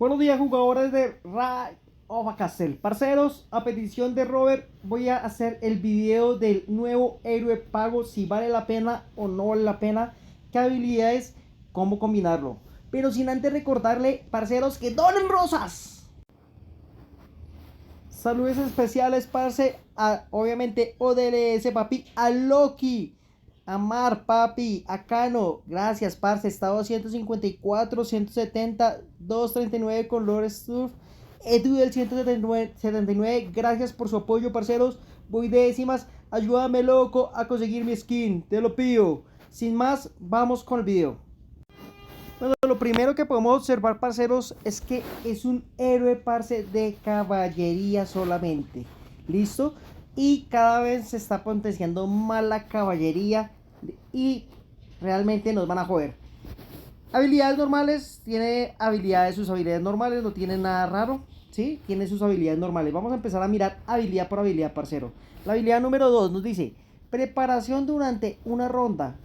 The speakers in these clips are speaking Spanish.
Buenos días, jugadores de Rise of Castle. Parceros, a petición de Robert, voy a hacer el video del nuevo héroe pago, si vale la pena o no vale la pena, qué habilidades, cómo combinarlo. Pero sin antes recordarle, parceros, que donen rosas. Saludos especiales, parce, a obviamente ODLS, papi, a Loki, a Mar, papi, a Cano, gracias, parce, estado 154, 170, 239 con Lord Stuff, Edu del 179, gracias por su apoyo, parceros, voy de décimas, ayúdame loco a conseguir mi skin, te lo pido. Sin más, vamos con el video. Bueno, lo primero que podemos observar, parceros, es que es un héroe, parce, de caballería solamente. ¿Listo? Y cada vez se está potenciando más la caballería y realmente nos van a joder. Habilidades normales, tiene habilidades, sus habilidades normales, no tiene nada raro, ¿sí? Tiene sus habilidades normales. Vamos a empezar a mirar habilidad por habilidad, parcero. La habilidad número 2 nos dice, preparación durante una ronda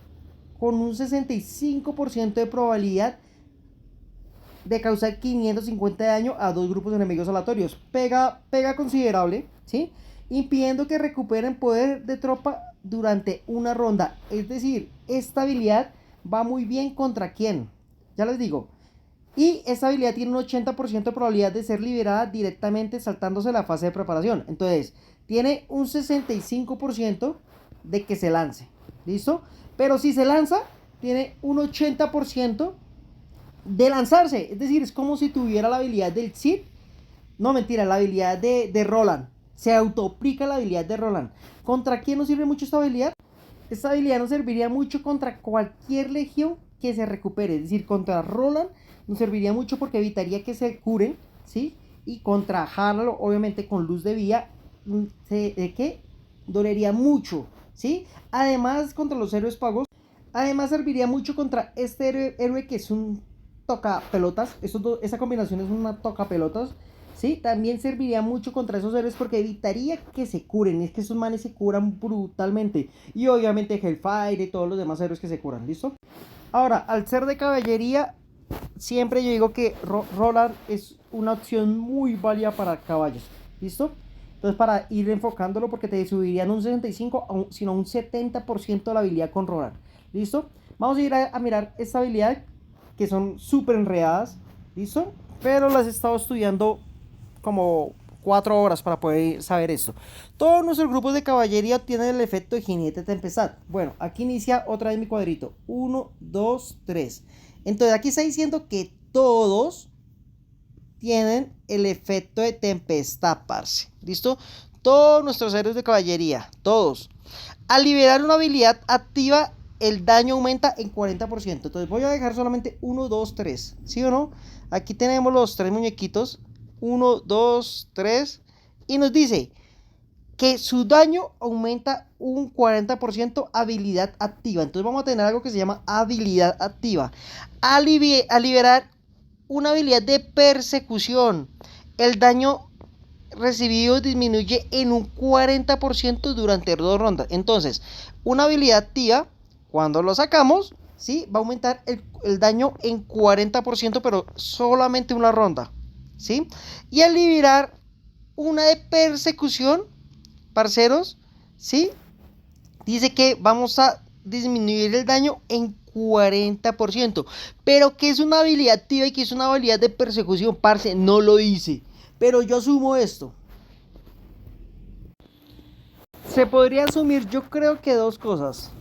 con un 65% de probabilidad de causar 550 de daño a dos grupos de enemigos aleatorios. Pega considerable, ¿sí? Impidiendo que recuperen poder de tropa durante una ronda. Es decir, esta habilidad va muy bien contra quién. Ya les digo. Y esta habilidad tiene un 80% de probabilidad de ser liberada directamente saltándose la fase de preparación. Entonces, tiene un 65% de que se lance. ¿Listo? Pero si se lanza, tiene un 80% de lanzarse. Es decir, es como si tuviera la habilidad del Cid. No, mentira, la habilidad de Roland. Se autoaplica la habilidad de Roland. ¿Contra quién nos sirve mucho esta habilidad? Esta habilidad nos serviría mucho contra cualquier legión que se recupere. Es decir, contra Roland nos serviría mucho porque evitaría que se curen, ¿sí? Y contra Harlow, obviamente con luz de vía, ¿qué? Dolería mucho, ¿sí? Además, contra los héroes pagos, además serviría mucho contra este héroe que es un toca pelotas. Esa combinación es una toca pelotas. ¿Sí? También serviría mucho contra esos héroes porque evitaría que se curen. Es que esos manes se curan brutalmente. Y obviamente Hellfire y todos los demás héroes que se curan. ¿Listo? Ahora, al ser de caballería, siempre yo digo que Roland es una opción muy válida para caballos. ¿Listo? Entonces, para ir enfocándolo, porque te subirían un 65, sino un 70% de la habilidad con Roland. ¿Listo? Vamos a ir a mirar esta habilidad, que son súper enredadas. ¿Listo? Pero las he estado estudiando como 4 horas para poder saber esto. Todos nuestros grupos de caballería tienen el efecto de jinete tempestad. Bueno, aquí inicia otra vez mi cuadrito. 1, 2, 3. Entonces aquí está diciendo que todos tienen el efecto de tempestad, parce. ¿Listo? Todos nuestros héroes de caballería, todos. Al liberar una habilidad activa, el daño aumenta en 40%. Entonces voy a dejar solamente 1, 2, 3. ¿Sí o no? Aquí tenemos los 3 muñequitos. 1, 2, 3. Y nos dice que su daño aumenta un 40% habilidad activa. Entonces vamos a tener algo que se llama habilidad activa. Al liberar una habilidad de persecución, el daño recibido disminuye en un 40% durante 2 rondas. Entonces, una habilidad activa, cuando lo sacamos, ¿sí? Va a aumentar el daño en 40%, pero solamente una ronda, ¿sí? Y al liberar una de persecución, parceros, ¿sí? Dice que vamos a disminuir el daño en 40%. Pero que es una habilidad activa y que es una habilidad de persecución, parce, no lo dice. Pero yo asumo esto. Se podría asumir, yo creo que dos cosas.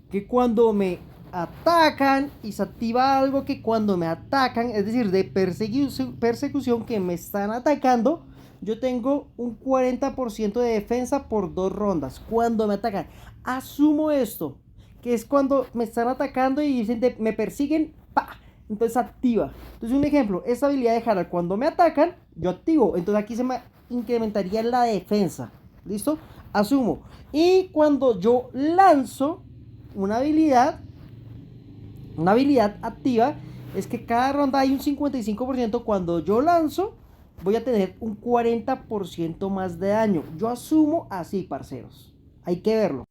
Que cuando me atacan y se activa algo que cuando me atacan, es decir, de persecución que me están atacando, yo tengo un 40% de defensa por 2 rondas. Cuando me atacan, asumo esto, que es cuando me están atacando y dicen me persiguen, ¡pa! Entonces activa. Entonces un ejemplo, esta habilidad de Harald, cuando me atacan, yo activo. Entonces aquí se me incrementaría la defensa. ¿Listo? Asumo. Y cuando yo lanzo una habilidad activa, es que cada ronda hay un 55%. Cuando yo lanzo, voy a tener un 40% más de daño. Yo asumo así, parceros. Hay que verlo.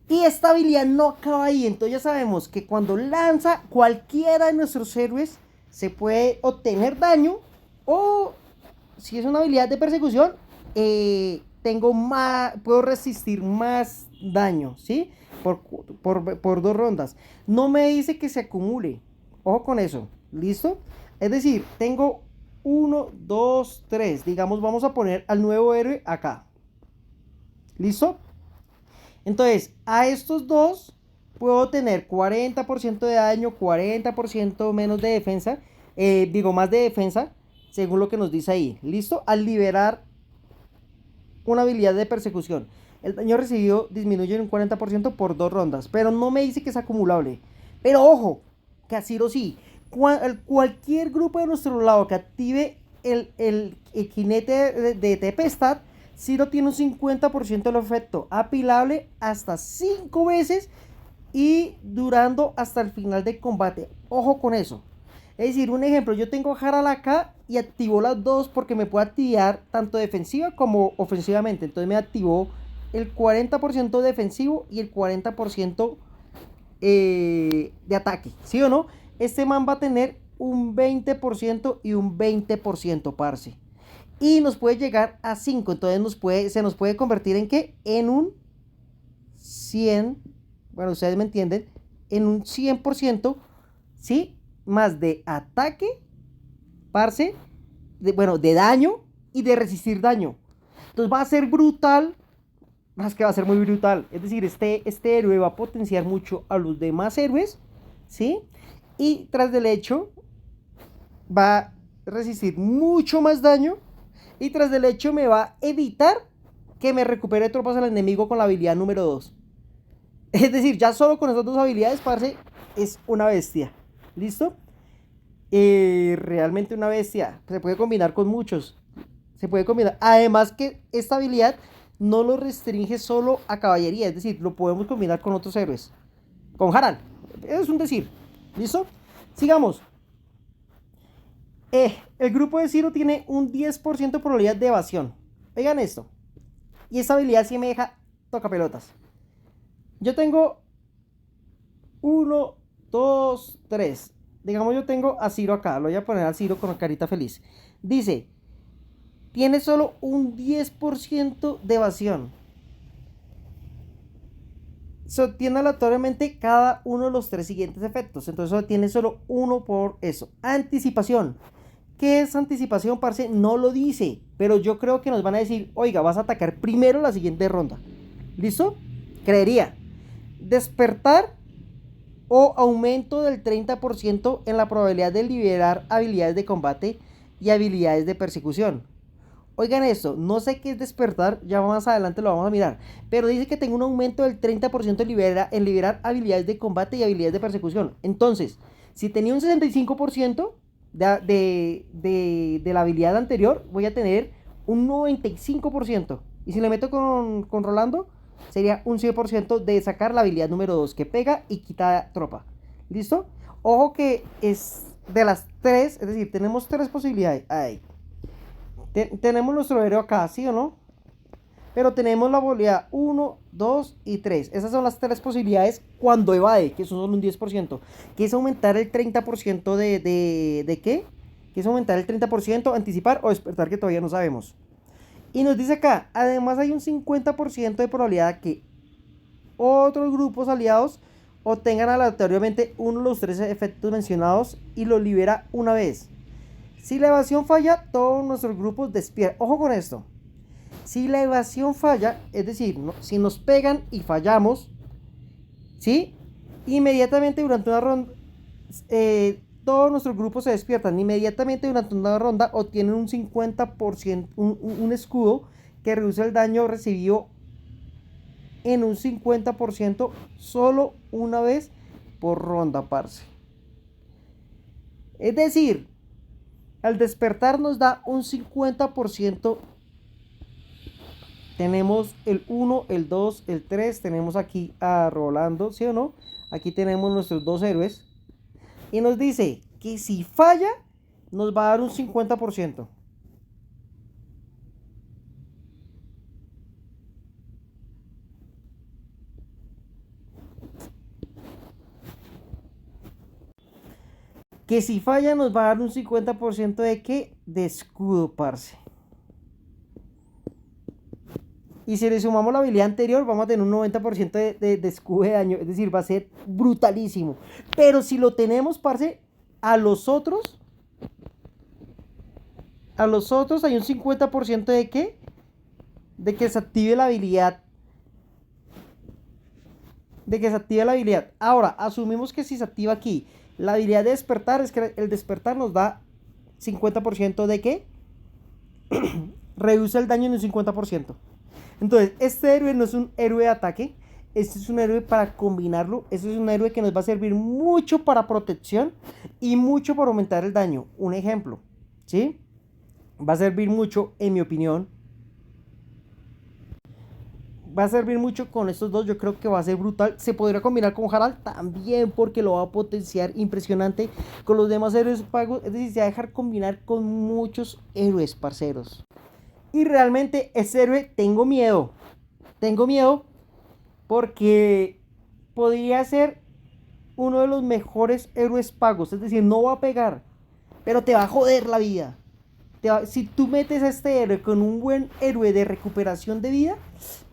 Y esta habilidad no acaba ahí. Entonces ya sabemos que cuando lanza cualquiera de nuestros héroes, se puede obtener daño o si es una habilidad de persecución, tengo más, puedo resistir más daño, ¿sí? Por 2 rondas. No me dice que se acumule. Ojo con eso. ¿Listo? Es decir, tengo 1, 2, 3. Digamos, vamos a poner al nuevo héroe acá. ¿Listo? Entonces, a estos dos puedo tener 40% de daño, 40% menos de defensa. Digo, más de defensa, según lo que nos dice ahí. ¿Listo? Al liberar una habilidad de persecución. El daño recibido disminuye en un 40% por 2 rondas. Pero no me dice que es acumulable. Pero ojo, que a Ciro sí. Cualquier grupo de nuestro lado que active el jinete de tempestad, Ciro tiene un 50% del efecto apilable hasta 5 veces y durando hasta el final del combate. Ojo con eso. Es decir, un ejemplo, yo tengo Harald acá y activó las dos porque me puede activar tanto defensiva como ofensivamente. Entonces me activó el 40% defensivo y el 40% de ataque. ¿Sí o no? Este man va a tener un 20% y un 20%, parce. Y nos puede llegar a 5. Entonces se nos puede convertir en qué? En un 100. Bueno, ustedes me entienden. En un 100%. ¿Sí? Más de ataque, parce, bueno, de daño y de resistir daño. Entonces va a ser brutal, más que va a ser muy brutal. Es decir, este héroe va a potenciar mucho a los demás héroes, ¿sí? Y tras del hecho, va a resistir mucho más daño. Y tras del hecho, me va a evitar que me recupere tropas al enemigo con la habilidad número 2. Es decir, ya solo con esas dos habilidades, parce, es una bestia. ¿Listo? Realmente una bestia. Se puede combinar con muchos. Se puede combinar. Además que esta habilidad no lo restringe solo a caballería. Es decir, lo podemos combinar con otros héroes. Con Harald. Es un decir. ¿Listo? Sigamos. El grupo de Ciro tiene un 10% de probabilidad de evasión. Oigan esto. Y esta habilidad sí me deja toca pelotas. Yo tengo 1, 2, 3. Digamos yo tengo a Ciro acá. Lo voy a poner a Ciro con la carita feliz. Dice, tiene solo un 10% de evasión. Se obtiene aleatoriamente cada uno de los 3 siguientes efectos. Entonces tiene solo uno por eso. Anticipación. ¿Qué es anticipación, parce? No lo dice. Pero yo creo que nos van a decir, oiga, vas a atacar primero la siguiente ronda. ¿Listo? Creería. Despertar o aumento del 30% en la probabilidad de liberar habilidades de combate y habilidades de persecución. Oigan esto, no sé qué es despertar, ya más adelante lo vamos a mirar, pero dice que tengo un aumento del 30% en liberar habilidades de combate y habilidades de persecución. Entonces, si tenía un 65% de la habilidad anterior, voy a tener un 95%. Y si le meto con Rolando, sería un 100% de sacar la habilidad número 2, que pega y quita tropa. ¿Listo? Ojo que es de las 3, es decir, tenemos 3 posibilidades. Ahí. Tenemos nuestro héroe acá, ¿sí o no? Pero tenemos la probabilidad 1, 2 y 3. Esas son las 3 posibilidades cuando evade, que son solo un 10%. Que es aumentar el 30% ¿de qué? Que es aumentar el 30%, anticipar o despertar, que todavía no sabemos. Y nos dice acá, además hay un 50% de probabilidad que otros grupos aliados obtengan aleatoriamente uno de los 3 efectos mencionados y lo libera una vez. Si la evasión falla, todos nuestros grupos despiertan. Ojo con esto. Si la evasión falla, es decir, si nos pegan y fallamos, ¿sí? Inmediatamente durante una ronda, todos nuestros grupos se despiertan. Inmediatamente durante una ronda obtienen un 50%, un escudo que reduce el daño recibido en un 50% solo una vez por ronda, parce. Es decir, al despertar nos da un 50%. Tenemos el 1, el 2, el 3. Tenemos aquí a Rolando, ¿sí o no? Aquí tenemos nuestros dos héroes. Y nos dice que si falla, nos va a dar un 50%. Que si falla nos va a dar un 50% de ¿qué? De escudo, parce. Y si le sumamos la habilidad anterior, vamos a tener un 90% de escudo de daño. Es decir, va a ser brutalísimo. Pero si lo tenemos, parce, a los otros hay un 50% de ¿qué? De que se active la habilidad. Ahora, asumimos que si se activa aquí la habilidad de despertar, es que el despertar nos da 50% de ¿qué? Reduce el daño en un 50%. Entonces, este héroe no es un héroe de ataque. Este es un héroe para combinarlo. Este es un héroe que nos va a servir mucho para protección y mucho para aumentar el daño. Un ejemplo, ¿sí? Va a servir mucho, en mi opinión. Va a servir mucho con estos dos. Yo creo que va a ser brutal. Se podría combinar con Harald también porque lo va a potenciar impresionante con los demás héroes pagos. Es decir, se va a dejar combinar con muchos héroes, parceros. Y realmente ese héroe tengo miedo. Tengo miedo porque podría ser uno de los mejores héroes pagos. Es decir, no va a pegar, pero te va a joder la vida. Si tú metes a este héroe con un buen héroe de recuperación de vida,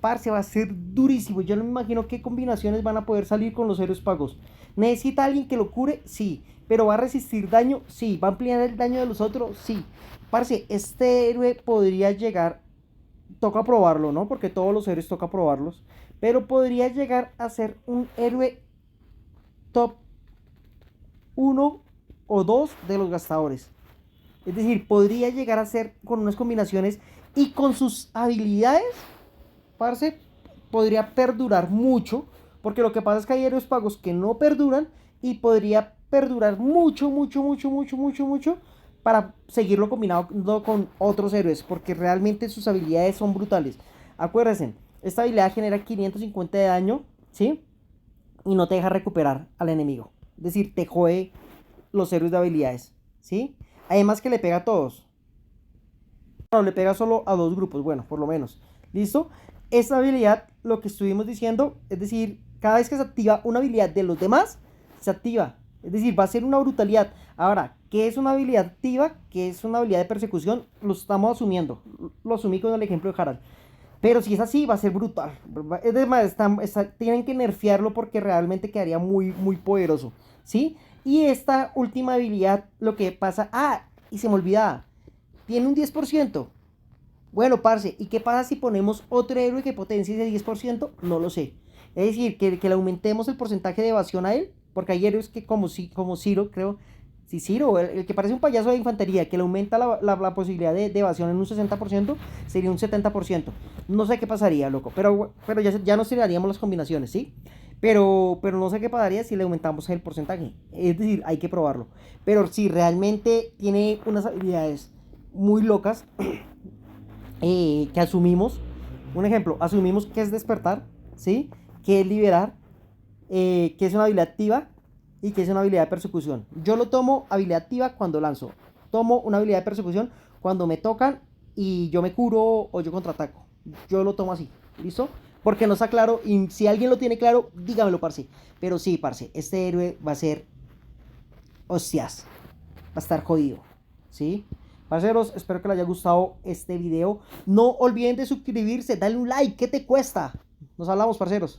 parce, va a ser durísimo. Yo no me imagino qué combinaciones van a poder salir con los héroes pagos. ¿Necesita alguien que lo cure? Sí. ¿Pero va a resistir daño? Sí. ¿Va a ampliar el daño de los otros? Sí. Parce, este héroe podría llegar, toca probarlo, ¿no? Porque todos los héroes toca probarlos. Pero podría llegar a ser un héroe top 1 o 2 de los gastadores. Es decir, podría llegar a ser con unas combinaciones y con sus habilidades, parce, podría perdurar mucho. Porque lo que pasa es que hay héroes pagos que no perduran y podría perdurar mucho, mucho, mucho, mucho, mucho, mucho para seguirlo combinado con otros héroes. Porque realmente sus habilidades son brutales. Acuérdense, esta habilidad genera 550 de daño, ¿sí? Y no te deja recuperar al enemigo. Es decir, te jode los héroes de habilidades, ¿sí? Además que le pega a todos. No, le pega solo a dos grupos, bueno, por lo menos. ¿Listo? Esta habilidad, lo que estuvimos diciendo, es decir, cada vez que se activa una habilidad de los demás, se activa. Es decir, va a ser una brutalidad. Ahora, ¿qué es una habilidad activa? ¿Qué es una habilidad de persecución? Lo estamos asumiendo. Lo asumí con el ejemplo de Harald. Pero si es así, va a ser brutal. Es más, tienen que nerfearlo porque realmente quedaría muy, muy poderoso, ¿sí? Y esta última habilidad, lo que pasa... Ah, y se me olvidaba. Tiene un 10%. Bueno, parce, ¿y qué pasa si ponemos otro héroe que potencie ese 10%? No lo sé. Es decir, que le aumentemos el porcentaje de evasión a él. Porque hay héroes que como Ciro, creo... Sí, Ciro, el que parece un payaso de infantería, que le aumenta la posibilidad de evasión en un 60%, sería un 70%. No sé qué pasaría, loco. Pero ya nos tiraríamos las combinaciones, ¿sí? Pero no sé qué pasaría si le aumentamos el porcentaje. Es decir, hay que probarlo. Pero si realmente tiene unas habilidades muy locas que asumimos. Un ejemplo, asumimos que es despertar, ¿sí? Que es liberar, que es una habilidad activa y que es una habilidad de persecución. Yo lo tomo habilidad activa cuando lanzo. Tomo una habilidad de persecución cuando me tocan y yo me curo o yo contraataco. Yo lo tomo así, ¿listo? Porque no está claro y si alguien lo tiene claro, dígamelo, parce. Pero sí, parce, este héroe va a ser hostias. Va a estar jodido, ¿sí? Parceros, espero que les haya gustado este video. No olviden de suscribirse, dale un like, ¿qué te cuesta? Nos hablamos, parceros.